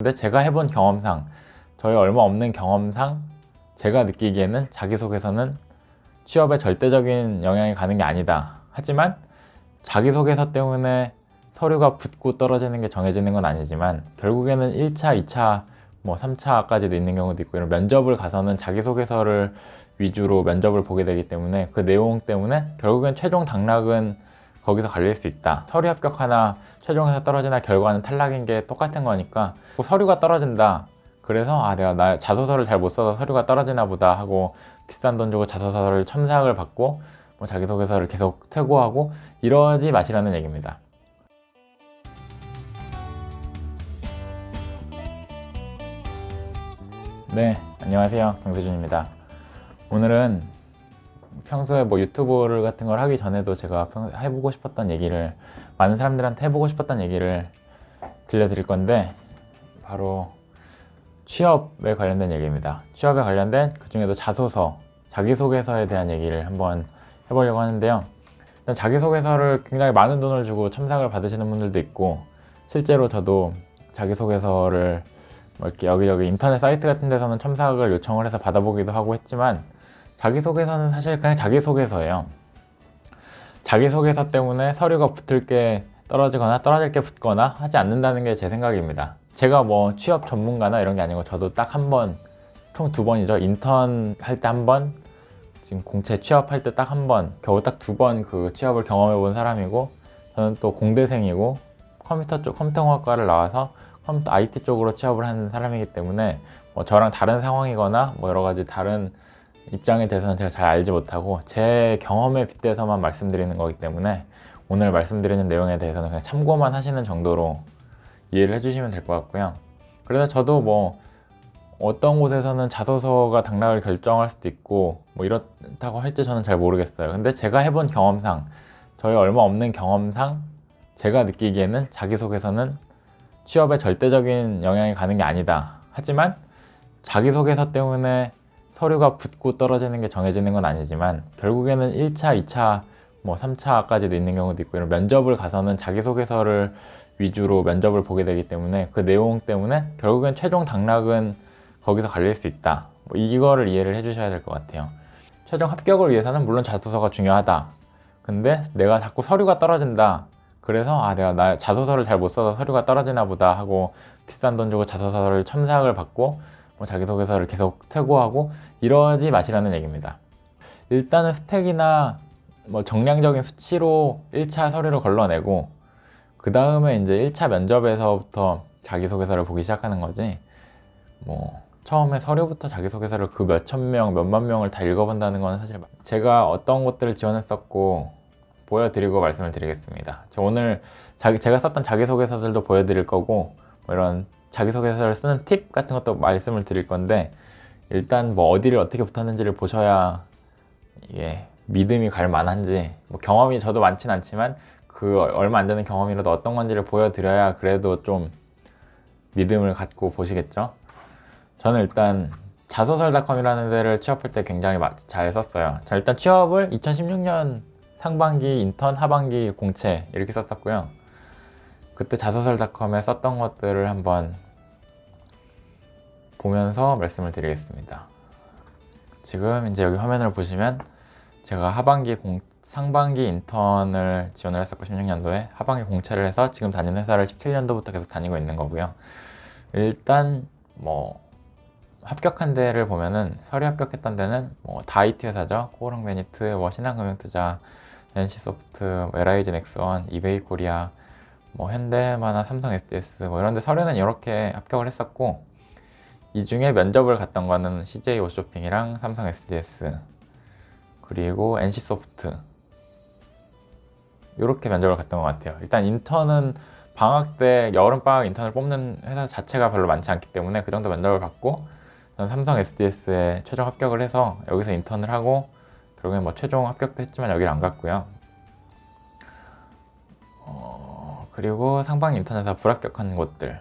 근데 제가 해본 경험상, 저희 얼마 없는 경험상 제가 느끼기에는 자기소개서는 취업에 절대적인 영향이 가는 게 아니다. 하지만 자기소개서 때문에 서류가 붙고 떨어지는 게 정해지는 건 아니지만 결국에는 1차, 2차, 뭐 3차까지도 있는 경우도 있고, 이런 면접을 가서는 자기소개서를 위주로 면접을 보게 되기 때문에 그 내용 때문에 결국엔 최종 당락은 거기서 갈릴 수 있다. 서류 합격하나 최종에서 떨어지나 결과는 탈락인 게 똑같은 거니까, 서류가 떨어진다. 그래서 내가 나 자소서를 잘 못 써서 서류가 떨어지나 보다 하고 비싼 돈 주고 자소서를 첨삭을 받고 뭐 자기소개서를 계속 퇴고하고 이러지 마시라는 얘기입니다. 네, 안녕하세요. 경세준입니다. 오늘은 평소에 뭐 유튜브 같은 걸 하기 전에도 제가 해보고 싶었던 얘기를, 많은 사람들한테 해보고 싶었던 얘기를 들려드릴 건데, 바로 취업에 관련된 얘기입니다. 취업에 관련된, 그 중에도 자소서, 자기소개서에 대한 얘기를 한번 해보려고 하는데요. 일단 자기소개서를 굉장히 많은 돈을 주고 첨삭을 받으시는 분들도 있고, 실제로 저도 자기소개서를 뭐 이렇게 여기저기 인터넷 사이트 같은 데서는 첨삭을 요청을 해서 받아보기도 하고 했지만, 자기소개서는 사실 그냥 자기소개서예요. 자기소개서 때문에 서류가 붙을 게 떨어지거나 떨어질 게 붙거나 하지 않는다는 게 제 생각입니다. 제가 뭐 취업 전문가나 이런 게 아니고, 저도 딱 한 번, 총 2번이죠. 인턴 할 때 한 번, 지금 공채 취업할 때 딱 한 번, 겨우 딱 2번 그 취업을 경험해 본 사람이고, 저는 또 공대생이고 컴퓨터공학과를 나와서 컴퓨터 IT 쪽으로 취업을 하는 사람이기 때문에, 뭐 저랑 다른 상황이거나 뭐 여러 가지 다른 입장에 대해서는 제가 잘 알지 못하고 제 경험에 빗대서만 말씀드리는 거기 때문에, 오늘 말씀드리는 내용에 대해서는 그냥 참고만 하시는 정도로 이해를 해주시면 될 것 같고요. 그래서 저도 뭐 어떤 곳에서는 자소서가 당락을 결정할 수도 있고 뭐 이렇다고 할지 저는 잘 모르겠어요. 근데 제가 해본 경험상, 저희 얼마 없는 경험상 제가 느끼기에는 자기소개서는 취업에 절대적인 영향이 가는 게 아니다. 하지만 자기소개서 때문에 서류가 붙고 떨어지는 게 정해지는 건 아니지만 결국에는 1차, 2차, 뭐 3차까지도 있는 경우도 있고, 이런 면접을 가서는 자기소개서를 위주로 면접을 보게 되기 때문에 그 내용 때문에 결국엔 최종 당락은 거기서 갈릴 수 있다. 뭐 이거를 이해를 해주셔야 될 것 같아요. 최종 합격을 위해서는 물론 자소서가 중요하다. 근데 내가 자꾸 서류가 떨어진다. 그래서 내가 나 자소서를 잘 못 써서 서류가 떨어지나 보다 하고 비싼 돈 주고 자소서를 첨삭을 받고 뭐 자기소개서를 계속 퇴고하고 이러지 마시라는 얘기입니다. 일단은 스펙이나 뭐 정량적인 수치로 1차 서류를 걸러내고, 그 다음에 이제 1차 면접에서부터 자기소개서를 보기 시작하는 거지, 뭐 처음에 서류부터 자기소개서를 그 몇천 명, 몇만 명을 다 읽어본다는 건 사실, 제가 어떤 것들을 지원했었고 보여드리고 말씀을 드리겠습니다. 오늘 제가 썼던 자기소개서들도 보여드릴 거고, 뭐 이런 자기소개서를 쓰는 팁 같은 것도 말씀을 드릴 건데, 일단 뭐 어디를 어떻게 붙었는지를 보셔야 이게 믿음이 갈 만한지, 뭐 경험이 저도 많진 않지만 그 얼마 안 되는 경험이라도 어떤 건지를 보여드려야 그래도 좀 믿음을 갖고 보시겠죠. 저는 일단 자소설닷컴이라는 데를 취업할 때 굉장히 잘 썼어요. 자, 일단 취업을 2016년 상반기 인턴, 하반기 공채 이렇게 썼었고요. 그때 자소설닷컴에 썼던 것들을 한번 보면서 말씀을 드리겠습니다. 지금 이제 여기 화면을 보시면 제가 상반기 인턴을 지원을 했었고 16년도에 하반기 공채를 해서 지금 다니는 회사를 17년도부터 계속 다니고 있는 거고요. 일단 뭐 합격한 데를 보면은, 서류 합격했던 데는 뭐 다 IT 회사죠. 코오롱 베니트, 뭐 신한금융투자, NC소프트, LIG 넥스원, 이베이 코리아, 뭐 현대만화, 삼성 SDS 뭐 이런 데 서류는 이렇게 합격을 했었고, 이 중에 면접을 갔던 거는 CJ 오쇼핑이랑 삼성 SDS 그리고 NC소프트, 이렇게 면접을 갔던 것 같아요. 일단 인턴은 방학 때, 여름방학 인턴을 뽑는 회사 자체가 별로 많지 않기 때문에 그 정도 면접을 받고, 저는 삼성 SDS에 최종 합격을 해서 여기서 인턴을 하고, 결국엔 뭐 최종 합격도 했지만 여기를 안 갔고요. 그리고 상반기 인턴에서 불합격한 곳들,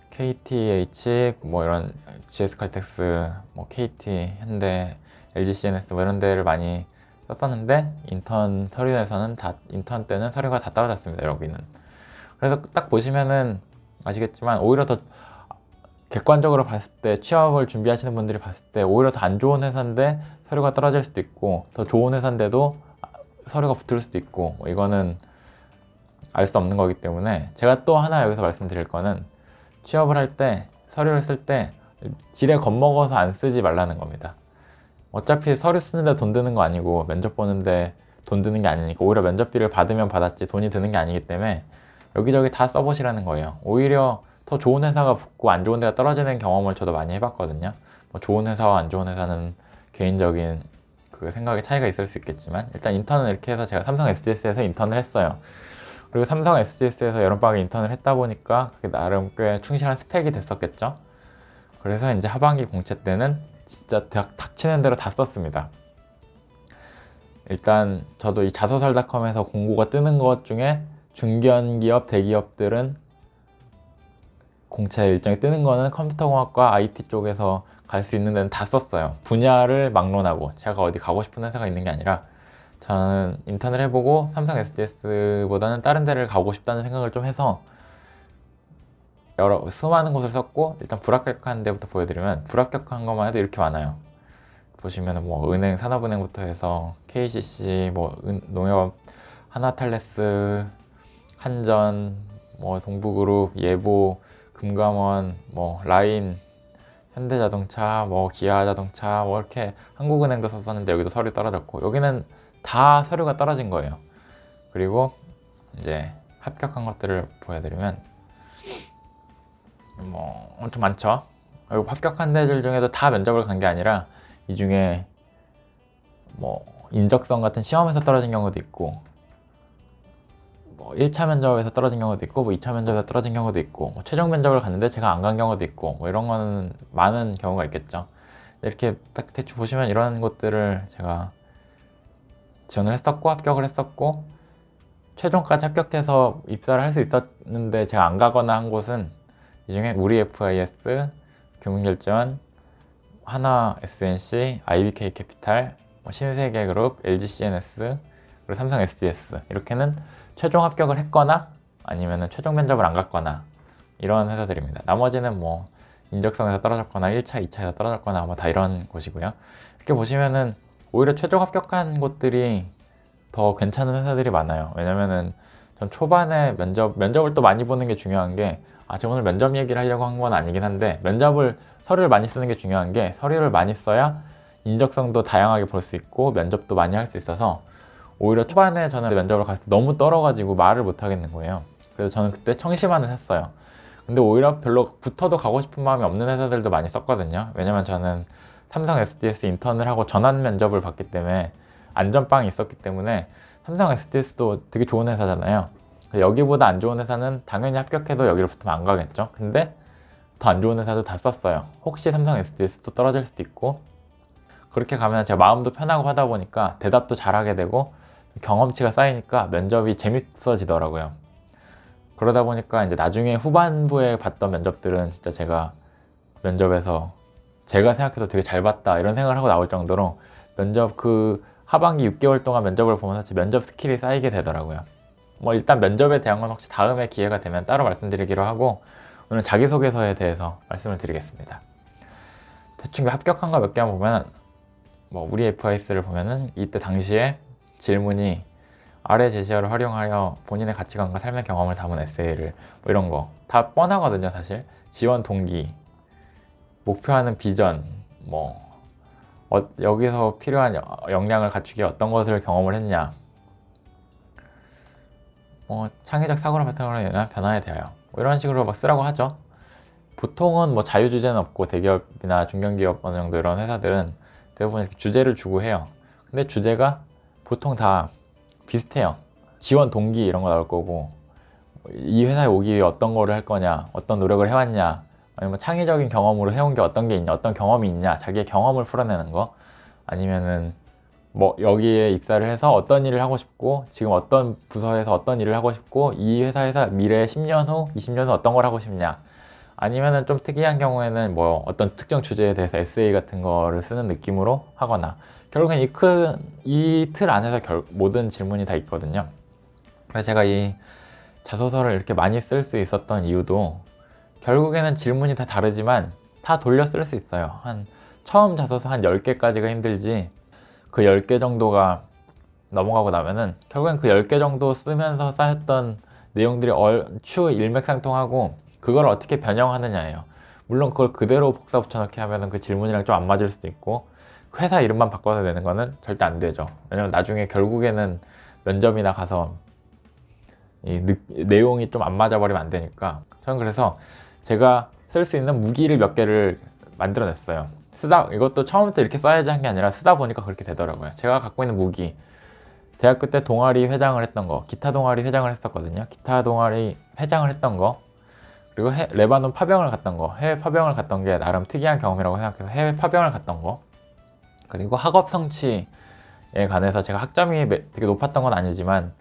KTH, 뭐 이런 GS칼텍스, 뭐 KT, 현대, LGCNS 뭐 이런 데를 많이 썼었는데, 인턴 서류에서는 인턴 때는 서류가 다 떨어졌습니다. 여기는. 그래서 딱 보시면은 아시겠지만 오히려 더 객관적으로 봤을 때 취업을 준비하시는 분들이 봤을 때 오히려 더 안 좋은 회사인데 서류가 떨어질 수도 있고 더 좋은 회사인데도 서류가 붙을 수도 있고 뭐 이거는 알 수 없는 거기 때문에 제가 또 하나 여기서 말씀드릴 거는 취업을 할 때 서류를 쓸 때 지레 겁먹어서 안 쓰지 말라는 겁니다. 어차피 서류 쓰는데 돈 드는 거 아니고 면접 보는데 돈 드는 게 아니니까 오히려 면접비를 받으면 받았지 돈이 드는 게 아니기 때문에 여기저기 다 써보시라는 거예요. 오히려 더 좋은 회사가 붙고 안 좋은 데가 떨어지는 경험을 저도 많이 해봤거든요. 뭐 좋은 회사와 안 좋은 회사는 개인적인 그 생각의 차이가 있을 수 있겠지만 일단 인턴은 이렇게 해서 제가 삼성 SDS에서 인턴을 했어요. 그리고 삼성 SDS에서 여름방학에 인턴을 했다 보니까 그게 나름 꽤 충실한 스펙이 됐었겠죠. 그래서 이제 하반기 공채 때는 진짜 닥치는 대로 다 썼습니다. 일단 저도 이 자소설닷컴에서 공고가 뜨는 것 중에 중견기업, 대기업들은 공채 일정이 뜨는 거는 컴퓨터공학과 IT 쪽에서 갈 수 있는 데는 다 썼어요. 분야를 막론하고 제가 어디 가고 싶은 회사가 있는 게 아니라 저는 인턴을 해보고 삼성 SDS보다는 다른 데를 가고 싶다는 생각을 좀 해서 여러 수많은 곳을 썼고 일단 불합격한 데부터 보여드리면 불합격한 것만 해도 이렇게 많아요. 보시면 뭐 은행, 산업은행부터 해서 KCC, 뭐 농협, 하나탈레스, 한전, 뭐 동부그룹, 예보, 금감원, 뭐 라인, 현대자동차, 뭐 기아자동차, 뭐 이렇게 한국은행도 썼었는데 여기도 서류 떨어졌고 여기는 다 서류가 떨어진 거예요. 그리고 이제 합격한 것들을 보여드리면 뭐 엄청 많죠. 그리고 합격한 데들 중에도 다 면접을 간 게 아니라 이 중에 뭐 인적성 같은 시험에서 떨어진 경우도 있고 뭐 1차 면접에서 떨어진 경우도 있고 뭐 2차 면접에서 떨어진 경우도 있고 뭐 최종 면접을 갔는데 제가 안 간 경우도 있고 뭐 이런 거는 많은 경우가 있겠죠. 이렇게 딱 대충 보시면 이런 것들을 제가 지원을 했었고 합격을 했었고 최종까지 합격해서 입사를 할 수 있었는데 제가 안 가거나 한 곳은 이 중에 우리 FIS, 교문결제원, 하나 SNC, IBK 캐피탈, 신세계그룹, LG CNS, 그리고 삼성 SDS 이렇게는 최종 합격을 했거나 아니면 최종 면접을 안 갔거나 이런 회사들입니다. 나머지는 뭐 인적성에서 떨어졌거나 1차, 2차에서 떨어졌거나 뭐 다 이런 곳이고요. 이렇게 보시면은 오히려 최종 합격한 곳들이 더 괜찮은 회사들이 많아요. 왜냐면은 전 초반에 면접을 또 많이 보는 게 중요한 게 제가 오늘 면접 얘기를 하려고 한 건 아니긴 한데 서류를 많이 쓰는 게 중요한 게 서류를 많이 써야 인적성도 다양하게 볼 수 있고 면접도 많이 할 수 있어서 오히려 초반에 저는 면접을 갔을 때 너무 떨어가지고 말을 못 하겠는 거예요. 그래서 저는 그때 청심환을 했어요. 근데 오히려 별로 붙어도 가고 싶은 마음이 없는 회사들도 많이 썼거든요. 왜냐면 저는 삼성 SDS 인턴을 하고 전환 면접을 봤기 때문에 안전빵이 있었기 때문에 삼성 SDS도 되게 좋은 회사잖아요. 여기보다 안 좋은 회사는 당연히 합격해도 여기를 붙으면 안 가겠죠. 근데 더 안 좋은 회사도 다 썼어요. 혹시 삼성 SDS도 떨어질 수도 있고 그렇게 가면 제가 마음도 편하고 하다 보니까 대답도 잘하게 되고 경험치가 쌓이니까 면접이 재밌어지더라고요. 그러다 보니까 이제 나중에 후반부에 봤던 면접들은 진짜 제가 면접에서 제가 생각해도 되게 잘 봤다 이런 생각을 하고 나올 정도로 면접 그 하반기 6개월 동안 면접을 보면서 제 면접 스킬이 쌓이게 되더라고요. 뭐 일단 면접에 대한 건 혹시 다음에 기회가 되면 따로 말씀드리기로 하고 오늘 자기소개서에 대해서 말씀을 드리겠습니다. 대충 합격한 거 몇 개만 보면 뭐 우리 FIS를 보면은 이때 당시에 질문이 아래 제시어를 활용하여 본인의 가치관과 삶의 경험을 담은 에세이를 뭐 이런 거 다 뻔하거든요. 사실 지원 동기, 목표하는 비전, 뭐 여기서 필요한 역량을 갖추기에 어떤 것을 경험을 했냐, 창의적 사고를 바탕으로 인한 변화에 대하여 뭐 이런 식으로 막 쓰라고 하죠. 보통은 뭐 자유주제는 없고 대기업이나 중견기업 어느 정도 이런 회사들은 대부분 이렇게 주제를 주고 해요. 근데 주제가 보통 다 비슷해요. 지원 동기 이런 거 나올 거고 이 회사에 오기 위해 어떤 거를 할 거냐, 어떤 노력을 해왔냐, 아니면 창의적인 경험으로 해온 게 어떤 게 있냐, 어떤 경험이 있냐, 자기의 경험을 풀어내는 거, 아니면은 뭐 여기에 입사를 해서 어떤 일을 하고 싶고 지금 어떤 부서에서 어떤 일을 하고 싶고 이 회사에서 미래 10년 후, 20년 후 어떤 걸 하고 싶냐, 아니면은 좀 특이한 경우에는 뭐 어떤 특정 주제에 대해서 에세이 같은 거를 쓰는 느낌으로 하거나 결국엔 이 틀 안에서 모든 질문이 다 있거든요. 그래서 제가 이 자소서를 이렇게 많이 쓸 수 있었던 이유도 결국에는 질문이 다 다르지만 다 돌려 쓸 수 있어요. 처음 자소서 한 10개까지가 힘들지, 그 10개 정도가 넘어가고 나면은 결국엔 그 10개 정도 쓰면서 쌓였던 내용들이 얼추 일맥상통하고, 그걸 어떻게 변형하느냐예요. 물론 그걸 그대로 복사 붙여넣기 하면은 그 질문이랑 좀 안 맞을 수도 있고, 그 회사 이름만 바꿔서 내는 거는 절대 안 되죠. 왜냐면 나중에 결국에는 면접이나 가서 내용이 좀 안 맞아버리면 안 되니까. 저는 그래서 제가 쓸 수 있는 무기를 몇 개를 만들어냈어요. 이것도 처음부터 이렇게 써야지 한 게 아니라 쓰다 보니까 그렇게 되더라고요. 제가 갖고 있는 무기, 대학교 때 동아리 회장을 했던 거, 기타 동아리 회장을 했었거든요. 기타 동아리 회장을 했던 거, 그리고 레바논 파병을 갔던 거, 해외 파병을 갔던 게 나름 특이한 경험이라고 생각해서 해외 파병을 갔던 거, 그리고 학업 성취에 관해서 제가 학점이 되게 높았던 건 아니지만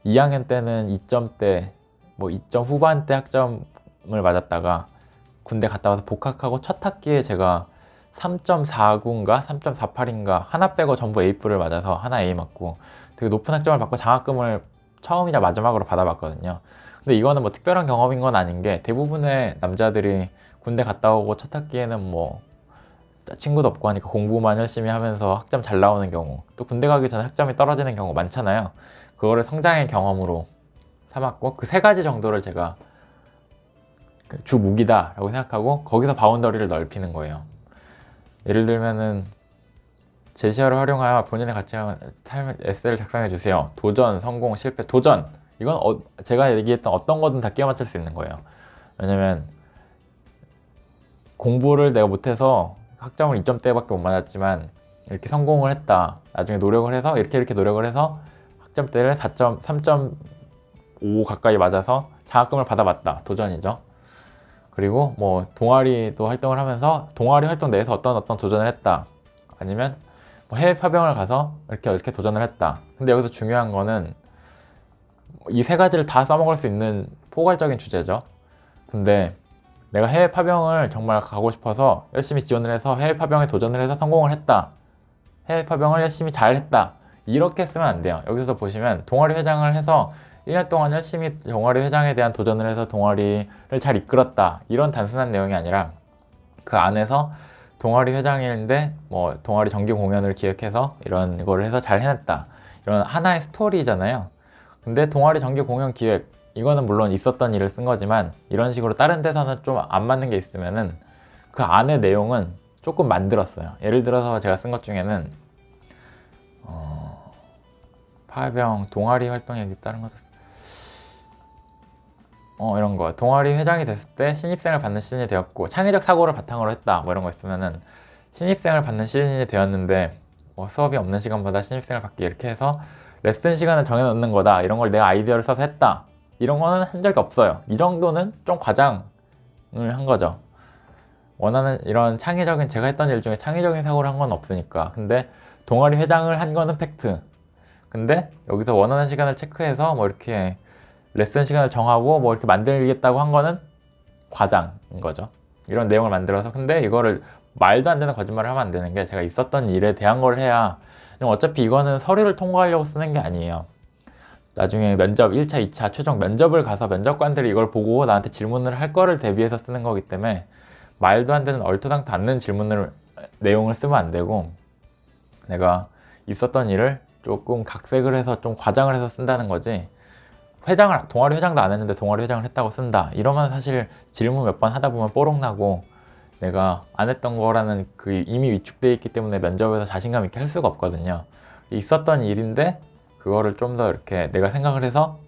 2학년 때는 2점대, 뭐 2점 후반대 학점을 맞았다가 군대 갔다 와서 복학하고 첫 학기에 제가 3.49인가 3.48인가 하나 빼고 전부 A뿔을 맞아서 하나 A 맞고 되게 높은 학점을 받고 장학금을 처음이자 마지막으로 받아봤거든요. 근데 이거는 뭐 특별한 경험인 건 아닌 게, 대부분의 남자들이 군대 갔다 오고 첫 학기에는 뭐 친구도 없고 하니까 공부만 열심히 하면서 학점 잘 나오는 경우, 또 군대 가기 전에 학점이 떨어지는 경우 많잖아요. 그거를 성장의 경험으로 삼았고, 그 세 가지 정도를 제가 주 무기다 라고 생각하고 거기서 바운더리를 넓히는 거예요. 예를 들면은 제시어를 활용하여 본인의 가치와 삶의 에세이를 작성해 주세요. 도전, 성공, 실패. 도전, 이건 제가 얘기했던 어떤 거든 다 끼워 맞출 수 있는 거예요. 왜냐면 공부를 내가 못해서 학점을 2점대밖에 못 맞았지만 이렇게 성공을 했다, 나중에 노력을 해서 이렇게 노력을 해서 학점대를 3.5 가까이 맞아서 장학금을 받아봤다. 도전이죠. 그리고 뭐 동아리도 활동을 하면서 동아리 활동 내에서 어떤 도전을 했다. 아니면 뭐 해외 파병을 가서 이렇게 도전을 했다. 근데 여기서 중요한 거는 이 세 가지를 다 써먹을 수 있는 포괄적인 주제죠. 근데 내가 해외 파병을 정말 가고 싶어서 열심히 지원을 해서 해외 파병에 도전을 해서 성공을 했다. 해외 파병을 열심히 잘 했다. 이렇게 쓰면 안 돼요. 여기서 보시면 동아리 회장을 해서 1년 동안 열심히 동아리 회장에 대한 도전을 해서 동아리를 잘 이끌었다. 이런 단순한 내용이 아니라 그 안에서 동아리 회장인데 뭐 동아리 정기 공연을 기획해서 이런 거를 해서 잘 해냈다. 이런 하나의 스토리잖아요. 근데 동아리 정기 공연 기획, 이거는 물론 있었던 일을 쓴 거지만 이런 식으로 다른 데서는 좀 안 맞는 게 있으면은 그 안의 내용은 조금 만들었어요. 예를 들어서 제가 쓴 것 중에는 파병, 동아리 활동 얘기 다른 것, 이런 거, 동아리 회장이 됐을 때 신입생을 받는 시즌이 되었고 창의적 사고를 바탕으로 했다, 뭐 이런 거 있으면은 신입생을 받는 시즌이 되었는데 뭐 수업이 없는 시간마다 신입생을 받기, 이렇게 해서 레슨 시간을 정해놓는 거다, 이런 걸 내가 아이디어를 써서 했다, 이런 거는 한 적이 없어요. 이 정도는 좀 과장을 한 거죠. 원하는 이런 창의적인, 제가 했던 일 중에 창의적인 사고를 한 건 없으니까. 근데 동아리 회장을 한 거는 팩트. 근데 여기서 원하는 시간을 체크해서 뭐 이렇게 레슨 시간을 정하고 뭐 이렇게 만들겠다고 한 거는 과장인 거죠. 이런 내용을 만들어서. 근데 이거를 말도 안 되는 거짓말을 하면 안 되는 게, 제가 있었던 일에 대한 걸 해야, 어차피 이거는 서류를 통과하려고 쓰는 게 아니에요. 나중에 면접 1차, 2차, 최종 면접을 가서 면접관들이 이걸 보고 나한테 질문을 할 거를 대비해서 쓰는 거기 때문에 말도 안 되는 얼토당토 않는 내용을 쓰면 안 되고, 내가 있었던 일을 조금 각색을 해서 좀 과장을 해서 쓴다는 거지, 동아리 회장도 안 했는데 동아리 회장을 했다고 쓴다, 이러면 사실 질문 몇 번 하다 보면 뽀록 나고 내가 안 했던 거라는 그 이미 위축되어 있기 때문에 면접에서 자신감 있게 할 수가 없거든요. 있었던 일인데 그거를 좀 더 이렇게 내가 생각을 해서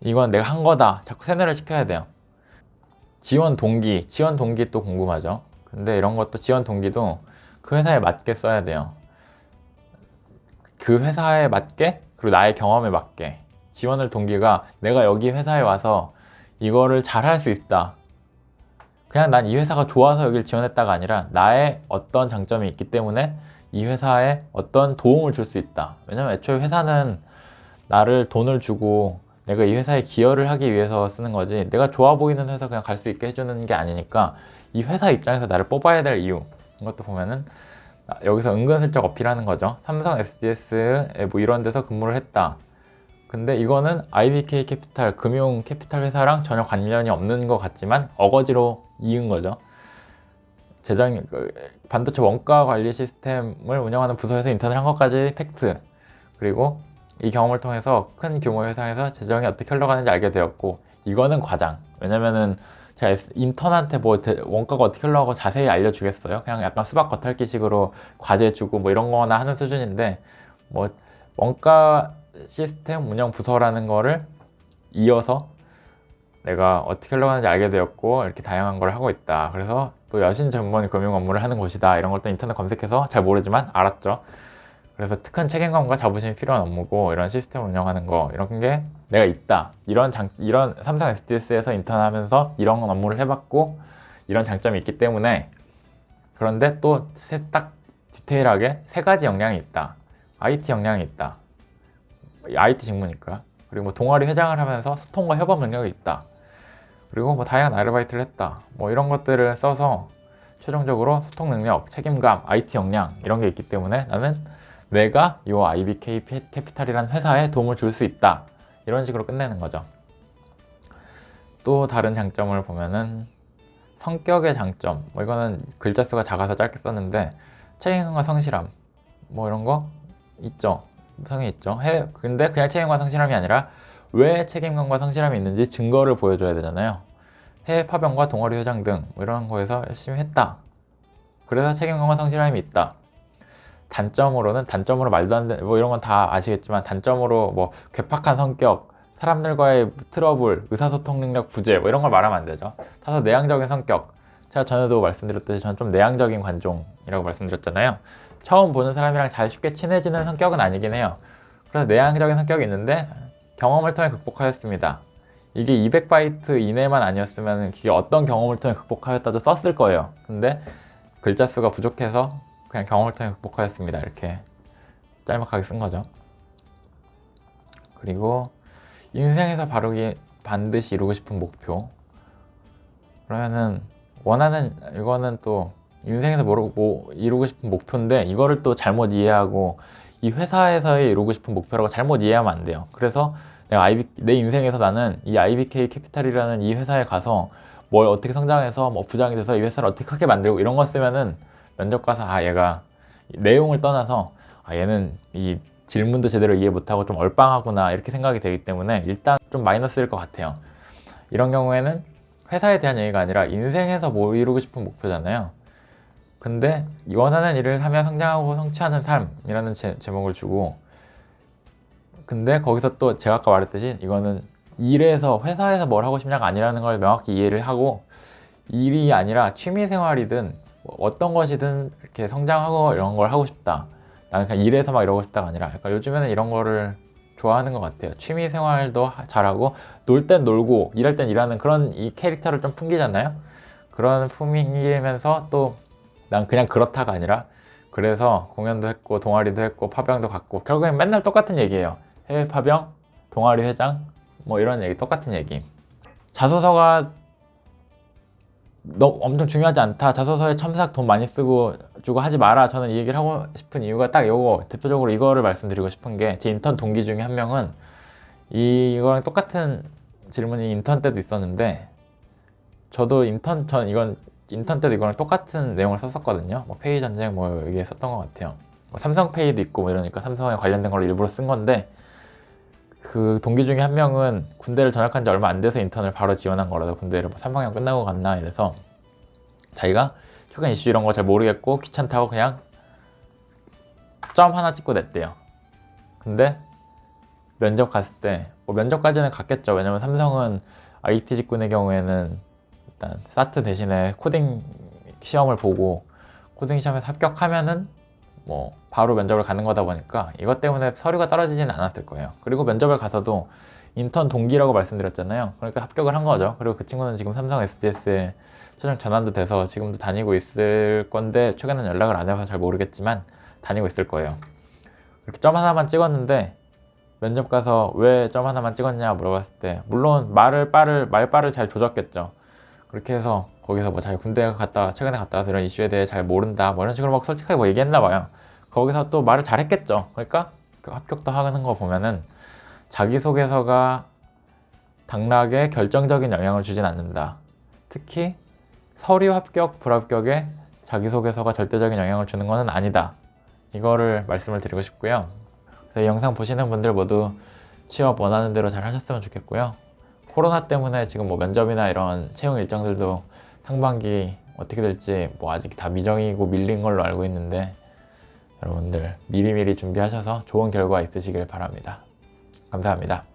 이건 내가 한 거다 자꾸 세뇌를 시켜야 돼요. 지원 동기 또 궁금하죠. 근데 이런 것도 지원 동기도 그 회사에 맞게 써야 돼요. 그 회사에 맞게, 그리고 나의 경험에 맞게. 지원을 동기가 내가 여기 회사에 와서 이거를 잘 할 수 있다, 그냥 난 이 회사가 좋아서 여기를 지원했다가 아니라 나의 어떤 장점이 있기 때문에 이 회사에 어떤 도움을 줄 수 있다. 왜냐면 애초에 회사는 나를 돈을 주고 내가 이 회사에 기여를 하기 위해서 쓰는 거지, 내가 좋아 보이는 회사 그냥 갈 수 있게 해주는 게 아니니까 이 회사 입장에서 나를 뽑아야 될 이유, 이것도 보면은 여기서 은근슬쩍 어필하는 거죠. 삼성 SDS에 뭐 이런 데서 근무를 했다. 근데 이거는 IBK 캐피탈, 금융 캐피탈 회사랑 전혀 관련이 없는 것 같지만 어거지로 이은 거죠. 반도체 원가 관리 시스템을 운영하는 부서에서 인턴을 한 것까지 팩트. 그리고 이 경험을 통해서 큰 규모의 회사에서 재정이 어떻게 흘러가는지 알게 되었고, 이거는 과장. 왜냐면은 제가 인턴한테 뭐 원가가 어떻게 흘러가고 자세히 알려주겠어요? 그냥 약간 수박 겉핥기식으로 과제 주고 뭐 이런 거나 하는 수준인데, 뭐 원가 시스템 운영 부서라는 거를 이어서 내가 어떻게 흘러가는지 알게 되었고, 이렇게 다양한 걸 하고 있다. 그래서 또 여신 전문 금융 업무를 하는 곳이다. 이런 것도 인터넷 검색해서 잘 모르지만 알았죠. 그래서 큰 책임감과 자부심이 필요한 업무고, 이런 시스템 운영하는 거, 이런 게 내가 있다. 이런 삼성 SDS에서 인턴하면서 이런 업무를 해봤고, 이런 장점이 있기 때문에. 그런데 또 딱 디테일하게 세 가지 역량이 있다. IT 역량이 있다. IT 직무니까. 그리고 뭐 동아리 회장을 하면서 소통과 협업 능력이 있다. 그리고 뭐 다양한 아르바이트를 했다. 뭐 이런 것들을 써서 최종적으로 소통 능력, 책임감, IT 역량 이런 게 있기 때문에 나는 내가 이 IBK 캐피탈이라는 회사에 도움을 줄 수 있다. 이런 식으로 끝내는 거죠. 또 다른 장점을 보면은 성격의 장점. 뭐 이거는 글자 수가 작아서 짧게 썼는데, 책임감과 성실함. 뭐 이런 거 있죠. 성이 있죠. 근데 그냥 책임과 성실함이 아니라 왜 책임감과 성실함이 있는지 증거를 보여줘야 되잖아요. 해외 파병과 동아리 회장 등 뭐 이런 거에서 열심히 했다. 그래서 책임감과 성실함이 있다. 단점으로 말도 안 되는 뭐 이런 건 다 아시겠지만, 단점으로 뭐 괴팍한 성격, 사람들과의 트러블, 의사소통 능력 부재 뭐 이런 걸 말하면 안 되죠. 다소 내향적인 성격. 제가 전에도 말씀드렸듯이 저는 좀 내향적인 관종이라고 말씀드렸잖아요. 처음 보는 사람이랑 잘 쉽게 친해지는 성격은 아니긴 해요. 그래서 내향적인 성격이 있는데 경험을 통해 극복하였습니다. 이게 200바이트 이내만 아니었으면 이게 어떤 경험을 통해 극복하였다도 썼을 거예요. 근데 글자 수가 부족해서 그냥 경험을 통해 극복하였습니다. 이렇게 짤막하게 쓴 거죠. 그리고 인생에서 반드시 이루고 싶은 목표. 그러면은 이거는 또 인생에서 이루고 싶은 목표인데, 이거를 또 잘못 이해하고 이 회사에서의 이루고 싶은 목표라고 잘못 이해하면 안 돼요. 그래서 내 인생에서 나는 이 IBK 캐피탈이라는 이 회사에 가서 뭘 어떻게 성장해서 뭐 부장이 돼서 이 회사를 어떻게 크게 만들고 이런 거 쓰면은 면접 가서 얘가 내용을 떠나서 얘는 이 질문도 제대로 이해 못하고 좀 얼빵하구나 이렇게 생각이 되기 때문에 일단 좀 마이너스일 것 같아요. 이런 경우에는 회사에 대한 얘기가 아니라 인생에서 뭘 이루고 싶은 목표잖아요. 근데 원하는 일을 하며 성장하고 성취하는 삶이라는 제목을 주고, 근데 거기서 또 제가 아까 말했듯이 이거는 회사에서 뭘 하고 싶냐가 아니라는 걸 명확히 이해를 하고, 일이 아니라 취미생활이든 어떤 것이든 이렇게 성장하고 이런 걸 하고 싶다. 나는 그냥 일해서 막 이러고 싶다가 아니라 약간 요즘에는 이런 거를 좋아하는 것 같아요. 취미생활도 잘하고 놀 땐 놀고 일할 땐 일하는 그런 이 캐릭터를 좀 풍기잖아요. 그런 풍기면서 또 난 그냥 그렇다가 아니라, 그래서 공연도 했고 동아리도 했고 파병도 갔고 결국엔 맨날 똑같은 얘기예요. 해외 파병, 동아리 회장 뭐 이런 얘기, 똑같은 얘기. 자소서가 엄청 중요하지 않다. 자소서에 첨삭 돈 많이 쓰고 주고 하지 마라. 저는 이 얘기를 하고 싶은 이유가 딱 이거, 대표적으로 이거를 말씀드리고 싶은 게, 제 인턴 동기 중에 한 명은 이거랑 똑같은 질문이 인턴 때도 있었는데, 이건 인턴 때도 이거랑 똑같은 내용을 썼었거든요. 뭐 페이 전쟁 뭐 여기에 썼던 것 같아요. 뭐 삼성페이도 있고 뭐 이러니까 삼성에 관련된 걸 일부러 쓴 건데, 그 동기 중에 한 명은 군대를 전역한 지 얼마 안 돼서 인턴을 바로 지원한 거라서 군대를 뭐 3학년 끝나고 갔나 이래서 자기가 최근 이슈 이런 거 잘 모르겠고 귀찮다고 그냥 점 하나 찍고 냈대요. 근데 면접 갔을 때, 뭐 면접까지는 갔겠죠. 왜냐면 삼성은 IT 직군의 경우에는 일단 사트 대신에 코딩 시험을 보고 코딩 시험에서 합격하면은 뭐 바로 면접을 가는 거다 보니까 이것 때문에 서류가 떨어지지는 않았을 거예요. 그리고 면접을 가서도 인턴 동기라고 말씀드렸잖아요. 그러니까 합격을 한 거죠. 그리고 그 친구는 지금 삼성 SDS에 최종 전환도 돼서 지금도 다니고 있을 건데, 최근에는 연락을 안 해서 잘 모르겠지만 다니고 있을 거예요. 이렇게 점 하나만 찍었는데 면접 가서 왜 점 하나만 찍었냐 물어봤을 때, 물론 말빨을 잘 조졌겠죠. 그렇게 해서 거기서 뭐 자기 군대 최근에 갔다 와서 이런 이슈에 대해 잘 모른다 뭐 이런 식으로 막 솔직하게 뭐 얘기했나 봐요. 거기서 또 말을 잘 했겠죠. 그러니까 그 합격도 하는 거 보면은 자기소개서가 당락에 결정적인 영향을 주진 않는다. 특히 서류 합격, 불합격에 자기소개서가 절대적인 영향을 주는 것은 아니다. 이거를 말씀을 드리고 싶고요. 그래서 이 영상 보시는 분들 모두 취업 원하는 대로 잘 하셨으면 좋겠고요. 코로나 때문에 지금 뭐 면접이나 이런 채용 일정들도 상반기 어떻게 될지 뭐 아직 다 미정이고 밀린 걸로 알고 있는데 여러분들 미리미리 준비하셔서 좋은 결과 있으시길 바랍니다. 감사합니다.